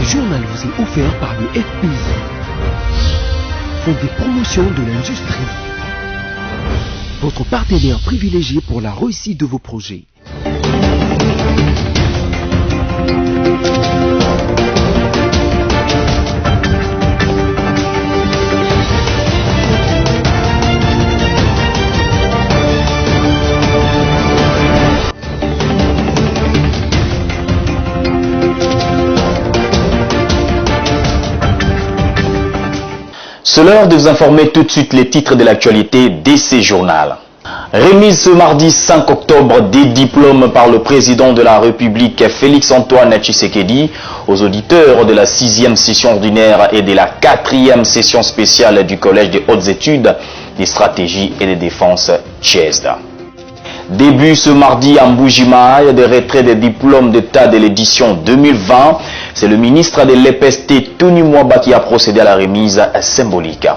journal vous est offert par le FPI, Fonds des promotions de l'industrie, votre partenaire privilégié pour la réussite de vos projets. C'est l'heure de vous informer tout de suite les titres de l'actualité DC Journal. Remise ce mardi 5 octobre des diplômes par le président de la République Félix-Antoine Tshisekedi aux auditeurs de la 6e session ordinaire et de la 4e session spéciale du Collège des hautes études des stratégies et de défense CHESD. Début ce mardi à Mbujimaï des retraits des diplômes d'État de l'édition 2020. C'est le ministre de l'EPST, Tony Mwaba, qui a procédé à la remise symbolique.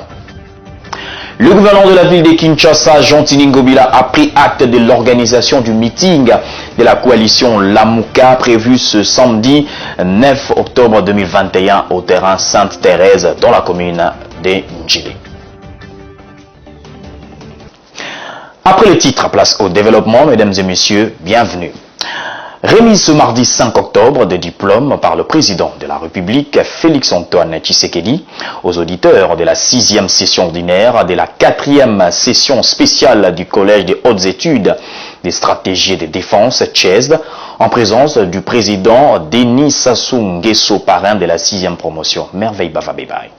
Le gouverneur de la ville de Kinshasa, Jean Tiningobila, a pris acte de l'organisation du meeting de la coalition Lamuka prévu ce samedi 9 octobre 2021 au terrain Sainte-Thérèse dans la commune de Ndjili. Après le titre, place au développement, mesdames et messieurs, bienvenue. Remise ce mardi 5 octobre de diplômes par le président de la République, Félix-Antoine Tshisekedi, aux auditeurs de la 6e session ordinaire, de la 4e session spéciale du Collège des hautes études des stratégies de défense, CHESD, en présence du président Denis Sassou Nguesso, parrain de la 6e promotion. Merveille Bava Bebaye.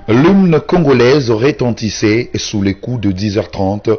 L'hymne congolaise retentissait sous les coups de 10h30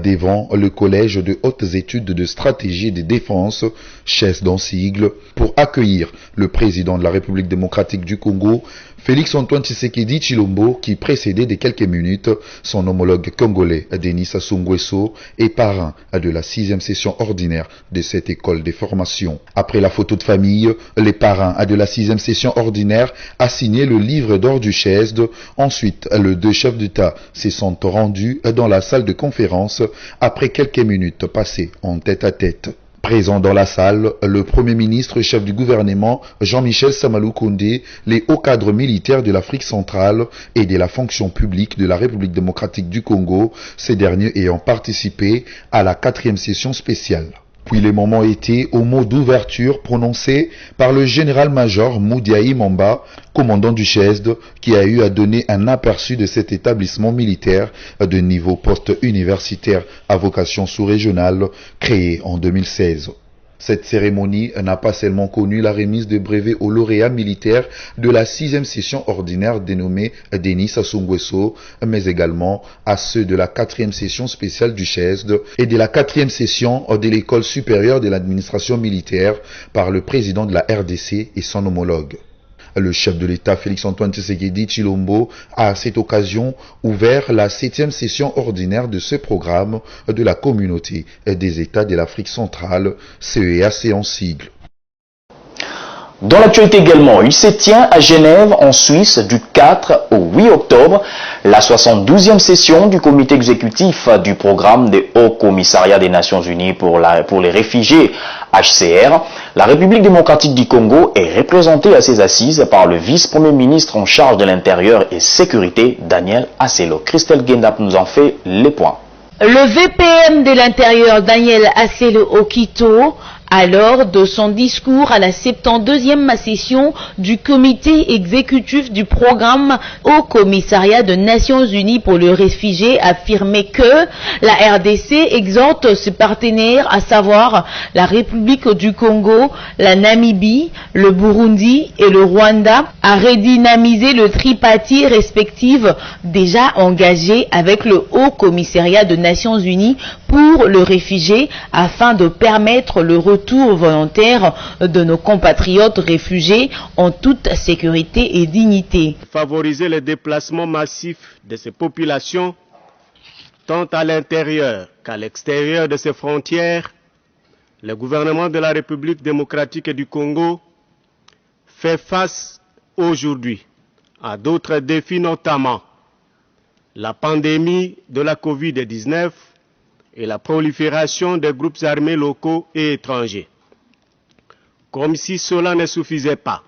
devant le collège de hautes études de stratégie et de défense, CHESD en sigle, pour accueillir le président de la République démocratique du Congo, Félix-Antoine Tshisekedi Tshilombo, qui précédait de quelques minutes son homologue congolais Denis Sassou Nguesso et parrain de la 6e session ordinaire de cette école de formation. Après la photo de famille, les parrains de la 6e session ordinaire a signé le livre d'or du CHESD. Ensuite, les deux chefs d'État se sont rendus dans la salle de conférence après quelques minutes passées en tête-à-tête. Présent dans la salle, le Premier ministre, chef du gouvernement, Jean-Michel Samalou Koundé, les hauts cadres militaires de l'Afrique centrale et de la fonction publique de la République démocratique du Congo, ces derniers ayant participé à la 4e session spéciale. Puis les moments étaient au mot d'ouverture prononcé par le général-major Moudiaï Mamba, commandant du CHESD, qui a eu à donner un aperçu de cet établissement militaire de niveau post-universitaire à vocation sous-régionale créé en 2016. Cette cérémonie n'a pas seulement connu la remise de brevets aux lauréats militaires de la 6e session ordinaire dénommée Denis Sassou Nguesso, mais également à ceux de la 4e session spéciale du CHESD et de la 4e session de l'école supérieure de l'administration militaire par le président de la RDC et son homologue. Le chef de l'État Félix-Antoine Tshisekedi Tshilombo a à cette occasion ouvert la 7e session ordinaire de ce programme de la communauté des États de l'Afrique centrale, CEEAC en sigle. Dans l'actualité également, il se tient à Genève, en Suisse, du 4 au 8 octobre, la 72e session du comité exécutif du programme des Hauts Commissariats des Nations Unies pour les réfugiés HCR. La République démocratique du Congo est représentée à ses assises par le vice-premier ministre en charge de l'Intérieur et Sécurité, Daniel Asselo. Christelle Gendap nous en fait les points. Le VPM de l'Intérieur, Daniel Asselo Okito, alors de son discours à la 72e session du comité exécutif du programme au commissariat des Nations Unies pour les réfugiés, affirmé que la RDC exhorte ses partenaires, à savoir la République du Congo, la Namibie, le Burundi et le Rwanda, à redynamiser le tripartite respectif déjà engagé avec le Haut Commissariat des Nations Unies pour les réfugiés afin de permettre le retour volontaire de nos compatriotes réfugiés en toute sécurité et dignité. Favoriser le déplacement massif de ces populations, tant à l'intérieur qu'à l'extérieur de ces frontières, le gouvernement de la République démocratique du Congo fait face aujourd'hui à d'autres défis, notamment la pandémie de la Covid-19 et la prolifération des groupes armés locaux et étrangers. Comme si cela ne suffisait pas,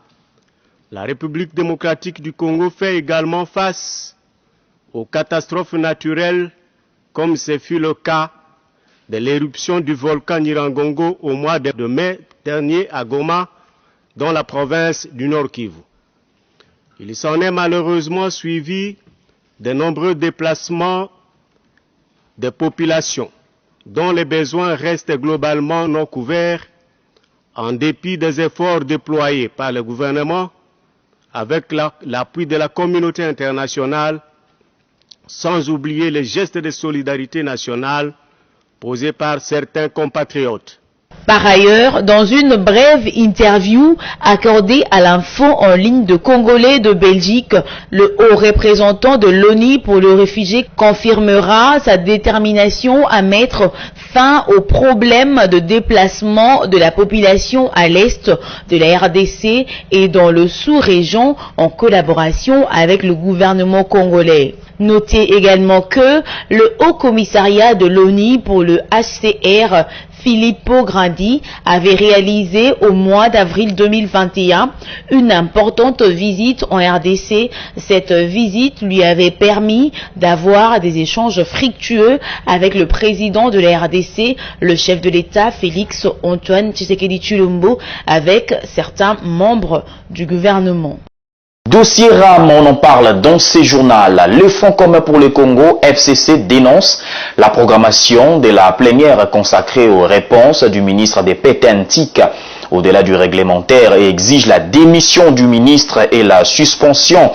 la République démocratique du Congo fait également face aux catastrophes naturelles, comme ce fut le cas de l'éruption du volcan Nyiragongo au mois de mai dernier à Goma, dans la province du Nord Kivu. Il s'en est malheureusement suivi de nombreux déplacements de populations dont les besoins restent globalement non couverts en dépit des efforts déployés par le gouvernement avec l'appui de la communauté internationale, sans oublier les gestes de solidarité nationale posés par certains compatriotes. Par ailleurs, dans une brève interview accordée à l'info en ligne de Congolais de Belgique, le haut représentant de l'ONU pour les réfugiés confirmera sa détermination à mettre fin au problème de déplacement de la population à l'est de la RDC et dans le sous-région en collaboration avec le gouvernement congolais. Notez également que le Haut Commissariat de l'ONU pour le HCR, Filippo Grandi, avait réalisé au mois d'avril 2021 une importante visite en RDC. Cette visite lui avait permis d'avoir des échanges fructueux avec le président de la RDC, le chef de l'État Félix Antoine Tshisekedi Tshilombo, avec certains membres du gouvernement. Dossier RAM, on en parle dans ce journal. Le Fonds commun pour le Congo, FCC, dénonce la programmation de la plénière consacrée aux réponses du ministre des Pétentique au-delà du réglementaire et exige la démission du ministre et la suspension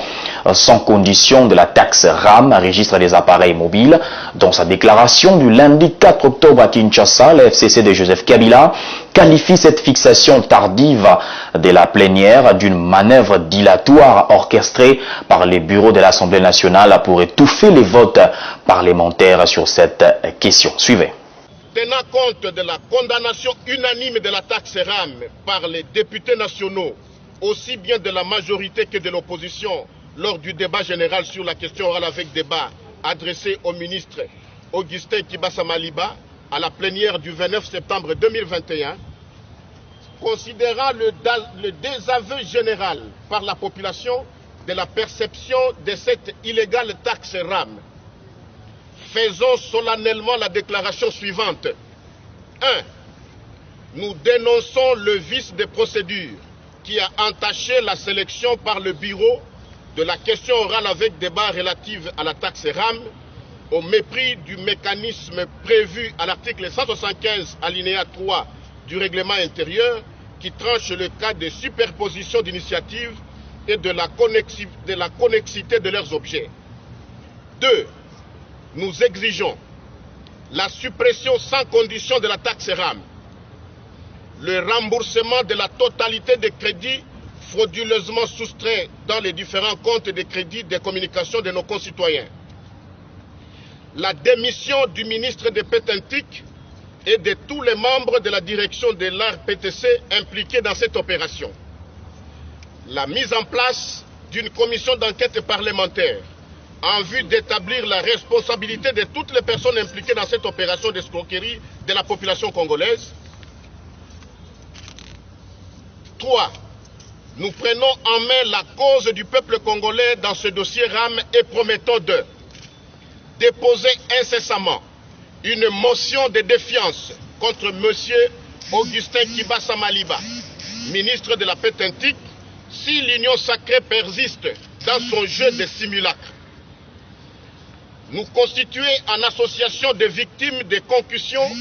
sans condition de la taxe RAM, registre des appareils mobiles. Dans sa déclaration du lundi 4 octobre à Kinshasa, le FCC de Joseph Kabila qualifie cette fixation tardive de la plénière d'une manœuvre dilatoire orchestrée par les bureaux de l'Assemblée nationale pour étouffer les votes parlementaires sur cette question. Suivez. Tenant compte de la condamnation unanime de la taxe RAM par les députés nationaux, aussi bien de la majorité que de l'opposition, lors du débat général sur la question orale avec débat adressé au ministre Augustin Kibasa Maliba à la plénière du 29 septembre 2021, considérant le désaveu général par la population de la perception de cette illégale taxe RAM. Faisons solennellement la déclaration suivante. 1. Nous dénonçons le vice de procédure qui a entaché la sélection par le bureau de la question orale avec débat relative à la taxe RAM, au mépris du mécanisme prévu à l'article 175 alinéa 3 du règlement intérieur qui tranche le cas de superposition d'initiatives et de la connexité de leurs objets. 2. Nous exigeons la suppression sans condition de la taxe RAM, le remboursement de la totalité des crédits frauduleusement soustraits dans les différents comptes de crédits de communication de nos concitoyens, la démission du ministre de Pétentique et de tous les membres de la direction de l'ARPTC impliqués dans cette opération, la mise en place d'une commission d'enquête parlementaire en vue d'établir la responsabilité de toutes les personnes impliquées dans cette opération d'escroquerie de la population congolaise. 3. Nous prenons en main la cause du peuple congolais dans ce dossier RAM et promettons de déposer incessamment une motion de défiance contre M. Augustin Kibasa Maliba, ministre de la Pétentique, si l'union sacrée persiste dans son jeu de simulacre. Nous constituer en association de victimes de concussions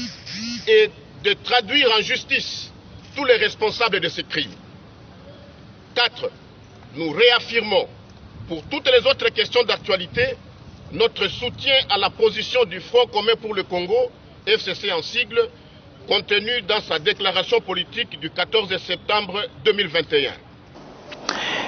et de traduire en justice tous les responsables de ces crimes. 4. Nous réaffirmons, pour toutes les autres questions d'actualité, notre soutien à la position du Front commun pour le Congo, FCC en sigle, contenue dans sa déclaration politique du 14 septembre 2021.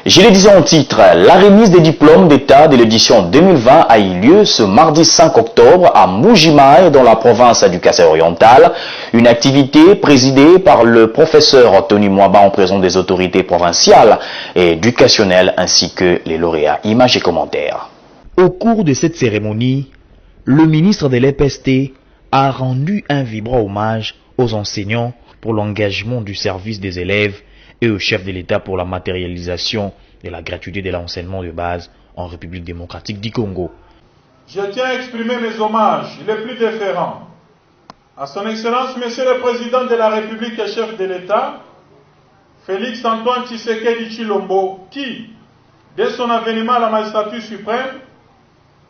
Je le disais en titre, la remise des diplômes d'État de l'édition 2020 a eu lieu ce mardi 5 octobre à Mbuji-Mayi dans la province du Kasaï-Oriental. Une activité présidée par le professeur Tony Mwaba en présence des autorités provinciales et éducationnelles ainsi que les lauréats. Images et commentaires. Au cours de cette cérémonie, le ministre de l'EPST a rendu un vibrant hommage aux enseignants pour l'engagement du service des élèves et au chef de l'État pour la matérialisation de la gratuité de l'enseignement de base en République démocratique du Congo. Je tiens à exprimer mes hommages les plus déférents à son Excellence, Monsieur le Président de la République et chef de l'État, Félix Antoine Tshisekedi Tshilombo, qui, dès son avènement à la magistrature suprême,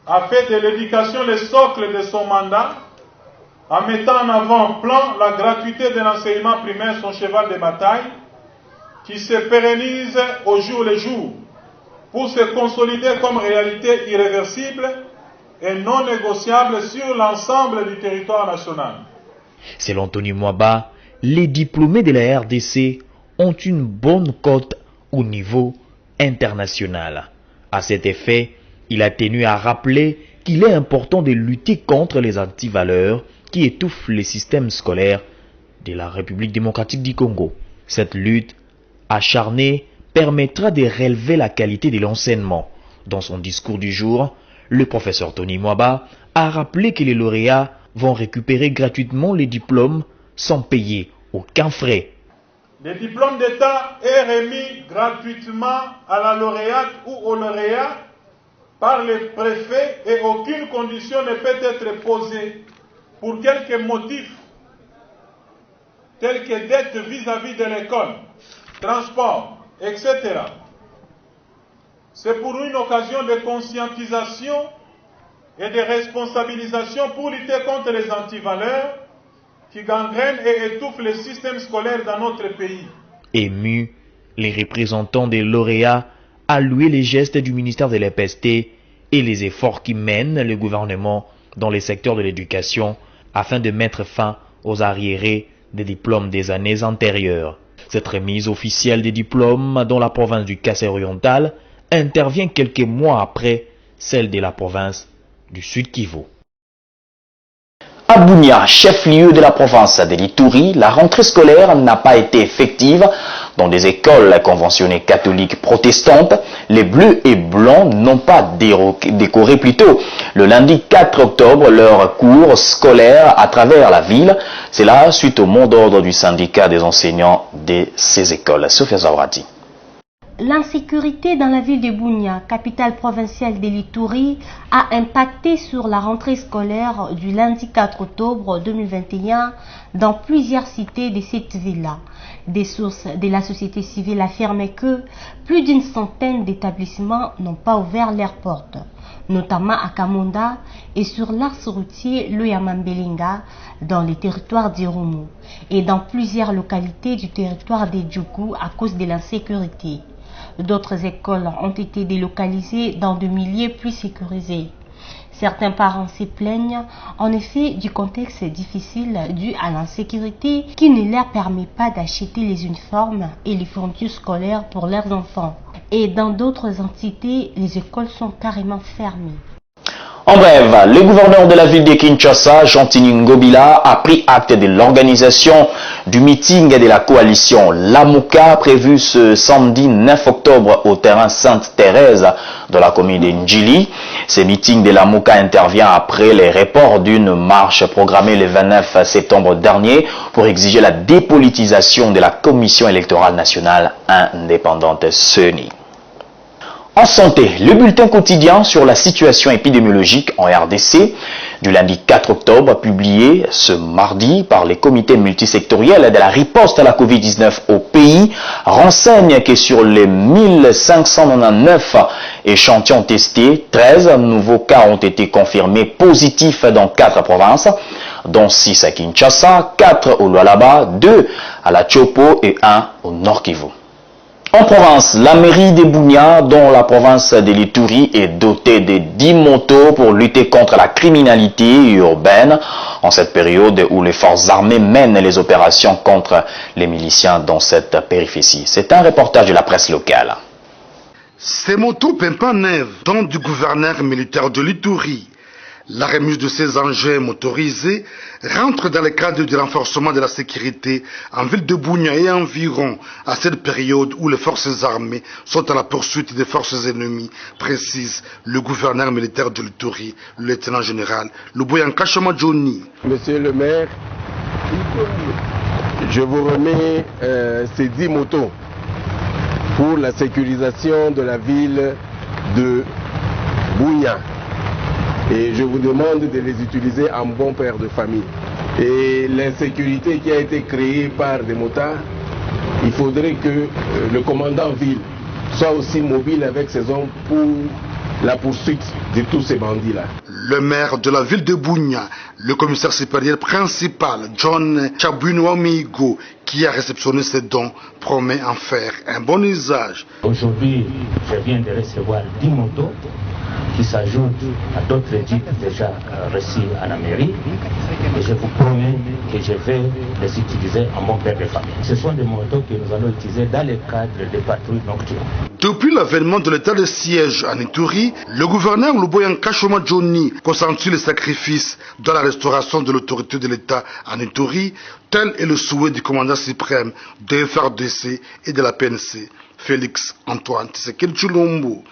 a fait de l'éducation le socle de son mandat, en mettant en avant-plan la gratuité de l'enseignement primaire, son cheval de bataille, qui se pérennise au jour le jour, pour se consolider comme réalité irréversible et non négociable sur l'ensemble du territoire national. Selon Tony Mwaba, les diplômés de la RDC ont une bonne cote au niveau international. À cet effet, il a tenu à rappeler qu'il est important de lutter contre les antivaleurs qui étouffent les systèmes scolaires de la République démocratique du Congo. Cette lutte acharnée permettra de relever la qualité de l'enseignement. Dans son discours du jour, le professeur Tony Mwaba a rappelé que les lauréats vont récupérer gratuitement les diplômes sans payer aucun frais. Le diplôme d'État est remis gratuitement à la lauréate ou au lauréat par le préfet et aucune condition ne peut être posée pour quelque motif tel que dette vis-à-vis de l'école, transport, etc. C'est pour nous une occasion de conscientisation et de responsabilisation pour lutter contre les antivaleurs qui gangrènent et étouffent le système scolaire dans notre pays. Émus, les représentants des lauréats a loué les gestes du ministère de l'EPST et les efforts qui mènent le gouvernement dans les secteurs de l'éducation afin de mettre fin aux arriérés des diplômes des années antérieures. Cette remise officielle des diplômes dans la province du Kassai-Oriental intervient quelques mois après celle de la province du Sud-Kivu. À Bunia, chef-lieu de la province de l'Ituri, la rentrée scolaire n'a pas été effective. Dans des écoles conventionnées catholiques protestantes, les bleus et blancs n'ont pas décoré plutôt le lundi 4 octobre leur cours scolaire à travers la ville. C'est là suite au mot d'ordre du syndicat des enseignants de ces écoles. Sophia Zavrati. L'insécurité dans la ville de Bunia, capitale provinciale de l'Ituri, a impacté sur la rentrée scolaire du lundi 4 octobre 2021 dans plusieurs cités de cette ville-là. Des sources de la société civile affirment que plus d'une centaine d'établissements n'ont pas ouvert leurs portes, notamment à Kamonda et sur l'axe routier Loyamambelinga dans les territoires d'Irumu et dans plusieurs localités du territoire des Djougou à cause de l'insécurité. D'autres écoles ont été délocalisées dans des milieux plus sécurisés. Certains parents se plaignent en effet du contexte difficile dû à l'insécurité qui ne leur permet pas d'acheter les uniformes et les fournitures scolaires pour leurs enfants. Et dans d'autres entités, les écoles sont carrément fermées. En bref, le gouverneur de la ville de Kinshasa, Jean-Tini Ngobila, a pris acte de l'organisation du meeting de la coalition Lamuka prévu ce samedi 9 octobre au terrain Sainte-Thérèse de la commune de Ndjili. Ce meeting de Lamuka intervient après les reports d'une marche programmée le 29 septembre dernier pour exiger la dépolitisation de la Commission électorale nationale indépendante CENI. En santé, le bulletin quotidien sur la situation épidémiologique en RDC du lundi 4 octobre, publié ce mardi par les comités multisectoriels de la riposte à la Covid-19 au pays, renseigne que sur les 1599 échantillons testés, 13 nouveaux cas ont été confirmés positifs dans 4 provinces, dont 6 à Kinshasa, 4 au Lualaba, 2 à la Chopo et 1 au Nord Kivu. En province, la mairie de Bunia, dont la province de l'Ituri, est dotée de 10 motos pour lutter contre la criminalité urbaine en cette période où les forces armées mènent les opérations contre les miliciens dans cette périphérie. C'est un reportage de la presse locale. Ces motos pimpant neuves, dont du gouverneur militaire de l'Ituri. La remise de ces engins motorisés rentre dans le cadre du renforcement de la sécurité en ville de Bunia et environ à cette période où les forces armées sont à la poursuite des forces ennemies, précise le gouverneur militaire de l'Ituri, le lieutenant général Luboyanka Johnny. Monsieur le maire, je vous remets ces 10 motos pour la sécurisation de la ville de Bunia. Et je vous demande de les utiliser en bon père de famille. Et l'insécurité qui a été créée par des motards, il faudrait que le commandant ville soit aussi mobile avec ses hommes pour la poursuite de tous ces bandits-là. Le maire de la ville de Bunia, le commissaire supérieur principal, John Chabunwamigo, qui a réceptionné ces dons, promet en faire un bon usage. Aujourd'hui, je viens de recevoir 10 motos qui s'ajoutent à d'autres jeeps déjà reçus en Amérique. Et je vous promets que je vais les utiliser en mon père de famille. Ce sont des motos que nous allons utiliser dans le cadre des patrouilles nocturnes. Depuis l'avènement de l'état de siège en Ituri, le gouverneur Luboyan Kachoma Johnny consentut les sacrifices dans la restauration de l'autorité de l'État en Ituri. Tel est le souhait du commandant suprême de FRDC et de la PNC, Félix Antoine Tshisekedi Tshilombo.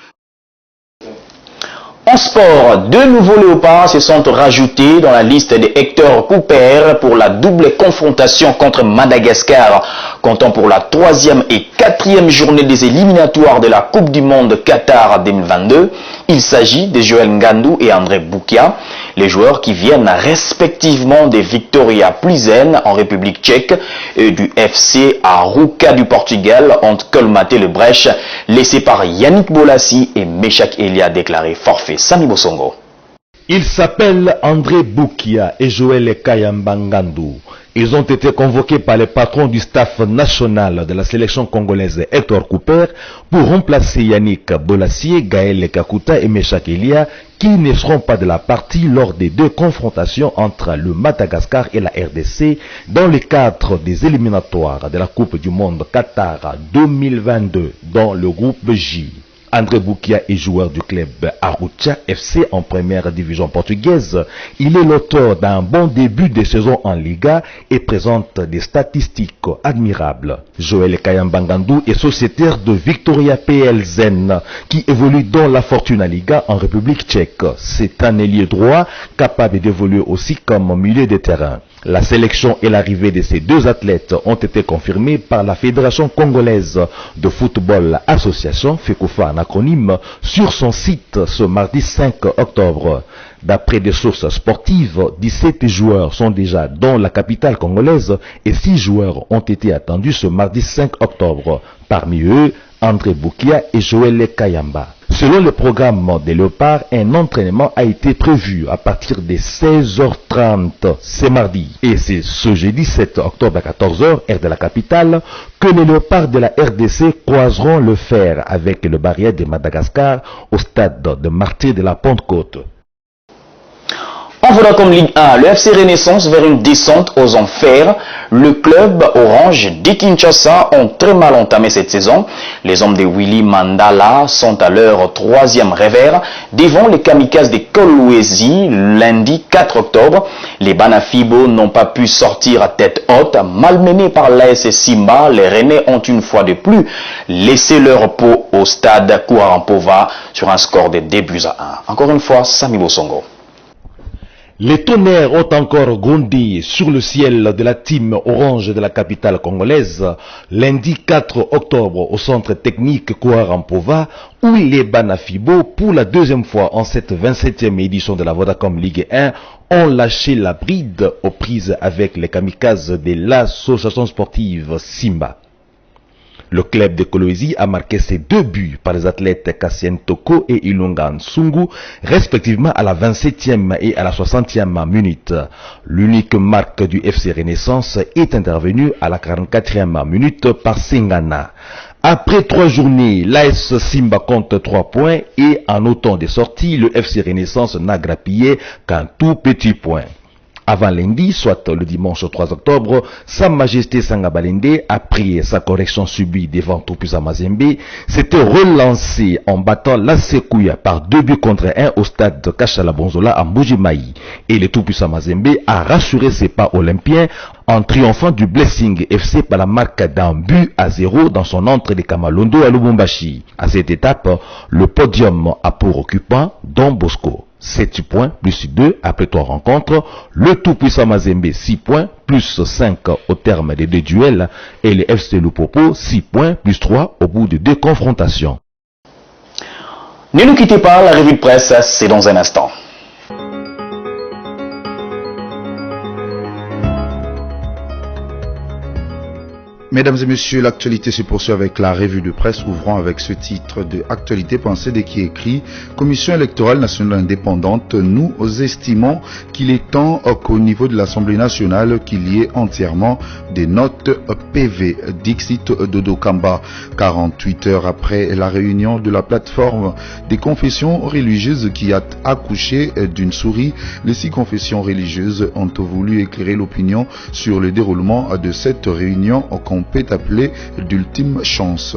En sport, deux nouveaux léopards se sont rajoutés dans la liste de Hector Cooper pour la double confrontation contre Madagascar, comptant pour la 3e et 4e journée des éliminatoires de la Coupe du Monde Qatar 2022. Il s'agit de Joël Ngandou et André Boukia, les joueurs qui viennent respectivement de Victoria Plizen en République tchèque et du FC Arouca du Portugal ont colmaté le brèche laissé par Yannick Bolassi et Meshak Elia déclaré forfait. Sami Bosongo. Ils s'appellent André Boukia et Joël Kayambangandou. Ils ont été convoqués par le patron du staff national de la sélection congolaise Hector Cooper pour remplacer Yannick Bolassi, Gaël Kakuta et Meshak Elia qui ne seront pas de la partie lors des deux confrontations entre le Madagascar et la RDC dans le cadre des éliminatoires de la Coupe du Monde Qatar 2022 dans le groupe J. André Boukia est joueur du club Arouca FC en première division portugaise. Il est l'auteur d'un bon début de saison en Liga et présente des statistiques admirables. Joël Kayambangandou est sociétaire de Victoria Plzen qui évolue dans la Fortuna Liga en République tchèque. C'est un ailier droit capable d'évoluer aussi comme milieu de terrain. La sélection et l'arrivée de ces deux athlètes ont été confirmées par la Fédération congolaise de football association, FECOFA en acronyme, sur son site ce mardi 5 octobre. D'après des sources sportives, 17 joueurs sont déjà dans la capitale congolaise et 6 joueurs ont été attendus ce mardi 5 octobre. Parmi eux, André Boukia et Joël Kayamba. Selon le programme des Léopards, un entraînement a été prévu à partir de 16h30 ce mardi. Et c'est ce jeudi 7 octobre à 14h, heure de la capitale, que les Léopards de la RDC croiseront le fer avec le barrière de Madagascar au stade de Martyrs de la Pentecôte. En voilà comme Ligue 1, le FC Renaissance vers une descente aux enfers. Le club orange de Kinshasa ont très mal entamé cette saison. Les hommes de Willy Mandala sont à leur 3e revers devant les kamikazes de Kolwezi lundi 4 octobre. Les Banafibo n'ont pas pu sortir à tête haute. Malmenés par l'AS Simba, les Rennais ont une fois de plus laissé leur peau au stade Kouarampova sur un score de 2-1. Encore une fois, Sami Bosongo. Les tonnerres ont encore grondé sur le ciel de la team orange de la capitale congolaise lundi 4 octobre au centre technique Kouarampova où les Banafibo, pour la 2e fois en cette 27e édition de la Vodacom Ligue 1, ont lâché la bride aux prises avec les kamikazes de l'association sportive Simba. Le club de Kolwezi a marqué ses 2 buts par les athlètes Kassien Toko et Ilunga Nsungu, respectivement à la 27e et à la 60e minute. L'unique marque du FC Renaissance est intervenue à la 44e minute par Sengana. Après 3 journées, l'AS Simba compte 3 points et en autant de sorties, le FC Renaissance n'a grappillé qu'un tout petit point. Avant lundi, soit le dimanche 3 octobre, Sa Majesté Sangabalende, après sa correction subie devant Tupuisa Mazembe, s'était relancé en battant la Sekouya par 2-1 au stade de Kachala-Bonzola à Mbujimayi. Et le Tupuisa Mazembe a rassuré ses pas olympiens en triomphant du Blessing FC par la marque d'1-0 dans son entrée de Kamalondo à Lubumbashi. À cette étape, le podium a pour occupant Don Bosco. 7 points plus 2 après 3 rencontres. Le tout-puissant Mazembe 6 points plus 5 au terme des 2 duels. Et le FC Lupopo 6 points plus 3 au bout de 2 confrontations. Ne nous quittez pas, la revue de presse, c'est dans un instant. Mesdames et messieurs, l'actualité se poursuit avec la revue de presse, ouvrant avec ce titre de Actualité.cd qui écrit « Commission électorale nationale indépendante, nous estimons qu'il est temps qu'au niveau de l'Assemblée nationale qu'il y ait entièrement des notes PV », dixit Dodo Kamba. 48 heures après la réunion de la plateforme des confessions religieuses qui a accouché d'une souris, les 6 confessions religieuses ont voulu éclairer l'opinion sur le déroulement de cette réunion qu'on peut appeler d'ultime chance.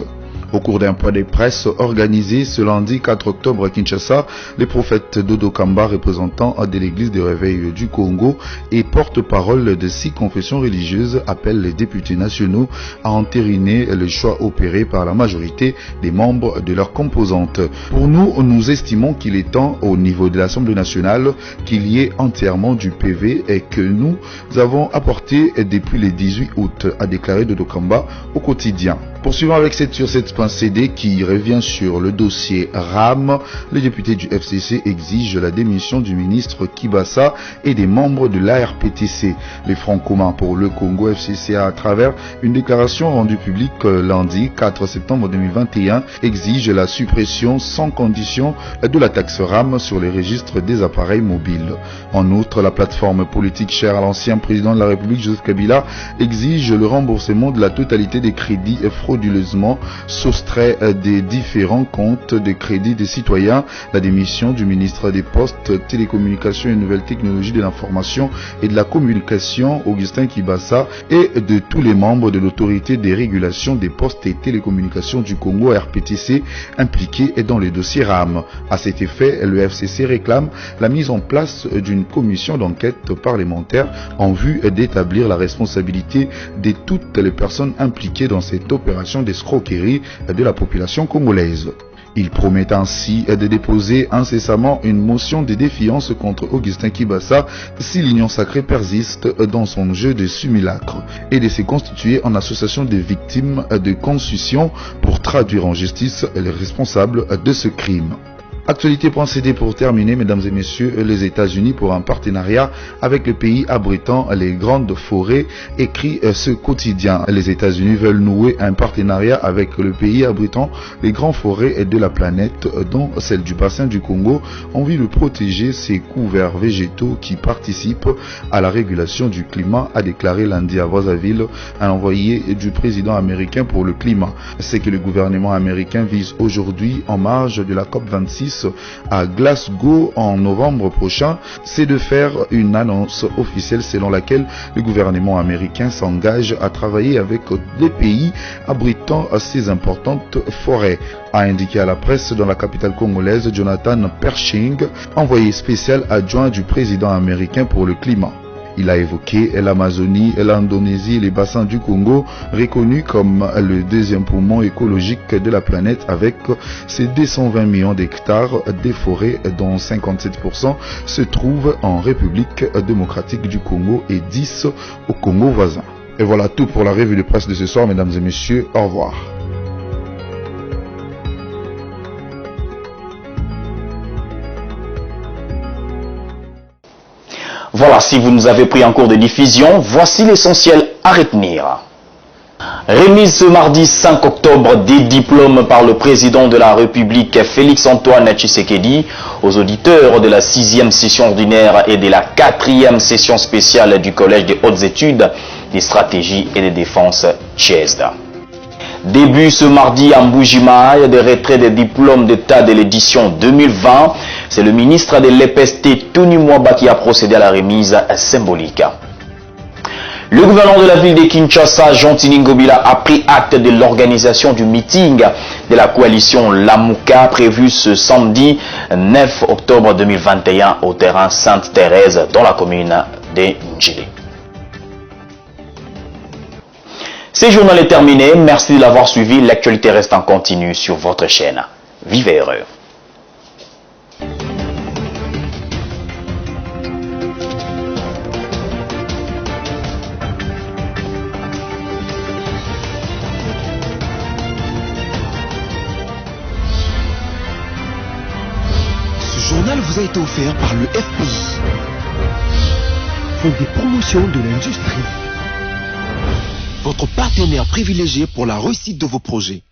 Au cours d'un point de presse organisé ce lundi 4 octobre à Kinshasa, les prophètes Dodo Kamba, représentant de l'église de réveil du Congo et porte-parole de 6 confessions religieuses, appellent les députés nationaux à entériner le choix opéré par la majorité des membres de leurs composantes. Pour nous, nous estimons qu'il est temps au niveau de l'Assemblée nationale qu'il y ait entièrement du PV et que nous avons apporté depuis le 18 août, a déclaré Dodo Kamba au quotidien. Poursuivant avec sur cette CD qui revient sur le dossier RAM, les députés du FCC exigent la démission du ministre Kibasa et des membres de l'ARPTC. Les Front commun pour le Congo FCC, à travers une déclaration rendue publique lundi 4 septembre 2021, exige la suppression sans condition de la taxe RAM sur les registres des appareils mobiles. En outre, la plateforme politique chère à l'ancien président de la République Joseph Kabila exige le remboursement de la totalité des crédits frauduleusement soustraits des différents comptes de crédit des citoyens, la démission du ministre des Postes, Télécommunications et Nouvelles Technologies de l'Information et de la Communication, Augustin Kibasa, et de tous les membres de l'autorité des régulations des postes et télécommunications du Congo, RPTC, impliqués dans les dossiers RAM. À cet effet, le FCC réclame la mise en place d'une commission d'enquête parlementaire en vue d'établir la responsabilité de toutes les personnes impliquées dans cette opération d'escroquerie de la population congolaise. Il promet ainsi de déposer incessamment une motion de défiance contre Augustin Kibasa si l'Union sacrée persiste dans son jeu de simulacre et de se constituer en association de victimes de concussion pour traduire en justice les responsables de ce crime. Actualité.cd pour terminer, mesdames et messieurs, les États-Unis pour un partenariat avec le pays abritant les grandes forêts, écrit ce quotidien. Les États-Unis veulent nouer un partenariat avec le pays abritant les grandes forêts de la planète, dont celle du bassin du Congo, en vue de protéger ces couverts végétaux qui participent à la régulation du climat, a déclaré lundi à Brazzaville un envoyé du président américain pour le climat. C'est que le gouvernement américain vise aujourd'hui, en marge de la COP26, à Glasgow en novembre prochain, c'est de faire une annonce officielle selon laquelle le gouvernement américain s'engage à travailler avec les pays abritant ces importantes forêts, a indiqué à la presse dans la capitale congolaise Jonathan Pershing, envoyé spécial adjoint du président américain pour le climat. Il a évoqué l'Amazonie, l'Indonésie et les bassins du Congo, reconnus comme le deuxième poumon écologique de la planète avec ses 220 millions d'hectares de forêts dont 57% se trouvent en République démocratique du Congo et 10 au Congo voisin. Et voilà tout pour la revue de presse de ce soir, mesdames et messieurs. Au revoir. Voilà, si vous nous avez pris en cours de diffusion, voici l'essentiel à retenir. Remise ce mardi 5 octobre des diplômes par le président de la République Félix-Antoine Tshisekedi aux auditeurs de la 6e session ordinaire et de la 4e session spéciale du Collège des hautes études des stratégies et de défense CHESD. Début ce mardi à Mbujimaï des retraits des diplômes d'État de l'édition 2020. C'est le ministre de l'EPST, Tony Mwaba, qui a procédé à la remise symbolique. Le gouverneur de la ville de Kinshasa, Jean Tiningobila, a pris acte de l'organisation du meeting de la coalition Lamuka prévu ce samedi 9 octobre 2021 au terrain Sainte-Thérèse dans la commune de Ndjili. Ce journal est terminé. Merci de l'avoir suivi. L'actualité reste en continu sur votre chaîne. Vivez heureux. journal vous a été offert par le FPI, Fonds des promotions de l'industrie, votre partenaire privilégié pour la réussite de vos projets.